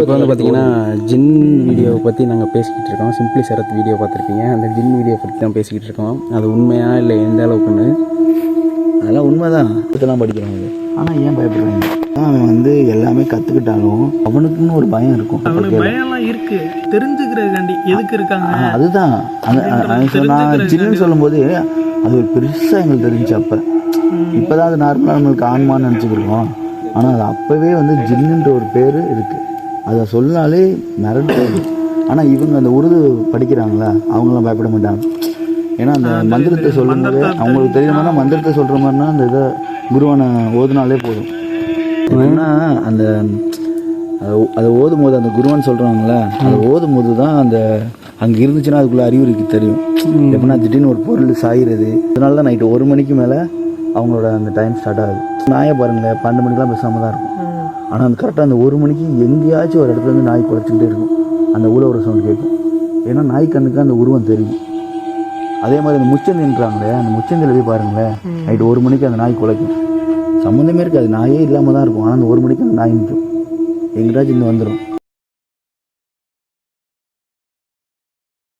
இப்போ வந்து பார்த்தீங்கன்னா ஜின் வீடியோவை பற்றி நாங்கள் பேசிக்கிட்டு இருக்கோம். சிம்பிளி சரத் வீடியோ பார்த்துருப்பீங்க. அந்த ஜின் வீடியோ பற்றி தான் பேசிக்கிட்டு இருக்கோம். அது உண்மையா இல்லை எந்த அளவுக்குன்னு? அதெல்லாம் உண்மைதான். இப்போலாம் படிக்கிறாங்க. ஆனால் ஏன் பயப்படுறாங்க? அவன் வந்து எல்லாமே கற்றுக்கிட்டாலும் அவனுக்குன்னு ஒரு பயம் இருக்கும். அவனுக்கு பயம்லாம் இருக்கு, தெரிஞ்சுக்கிறதுக்காண்டி எதுக்கு இருக்காங்க அதுதான். நான் ஜின்னு சொல்லும்போது அது ஒரு பெருசாக எங்களுக்கு தெரிஞ்சு. அப்போ இப்போ தான் அது நார்மலாக நம்மளுக்கு ஆன்மான்னு நினச்சிக்கிருக்கோம். ஆனால் அது அப்போவே வந்து ஜின்னுன்ற ஒரு பேர் இருக்குது. அதை சொன்னாலே மிரட்டு. ஆனால் இவங்க அந்த உருது படிக்கிறாங்களா, அவங்களாம் பயப்பட மாட்டாங்க. ஏன்னா அந்த மந்திரத்தை சொல்லும் போது அவங்களுக்கு தெரியுற மாதிரினா மந்திரத்தை சொல்கிற மாதிரினா அந்த இதை குருவானை ஓதுனாலே போதும். ஏன்னா அந்த அதை ஓதும் போது அந்த குருவான் சொல்கிறாங்களே, அதை ஓதும் போது தான் அந்த அங்கே இருந்துச்சுன்னா அதுக்குள்ளே அறிவுரைக்கு தெரியும். எப்படின்னா திடீர்னு ஒரு பொருள் சாகிறது. அதனால தான் நைட்டு 1 மணிக்கு மேலே அவங்களோட அந்த டைம் ஸ்டார்ட் ஆகுது. நாயை பாருங்களேன், 12 மணிக்கெலாம் பேசாமல் தான் இருக்கும். ஆனால் அந்த கரெக்டாக அந்த 1 மணிக்கு எங்கேயாச்சும் ஒரு இடத்துல வந்து நாய் குலைச்சிக்கிட்டே இருக்கும். அந்த ஊழ சவுண்ட் கேட்கும். ஏன்னா நாய் கண்ணுக்கு அந்த உருவம் தெரியும். அதே மாதிரி அந்த முச்சந்தின்றாங்களே, அந்த முச்சந்தில் போய் பாருங்களேன், நைட்டு 1 மணிக்கு அந்த நாய் குலைக்கும். சம்மந்தமே இருக்காது, நாயே இல்லாமல் தான் இருக்கும். ஆனால் அந்த 1 மணிக்கு அந்த நாய் நிற்கும். எங்கிட்டாச்சும் இங்கே வந்துடும்.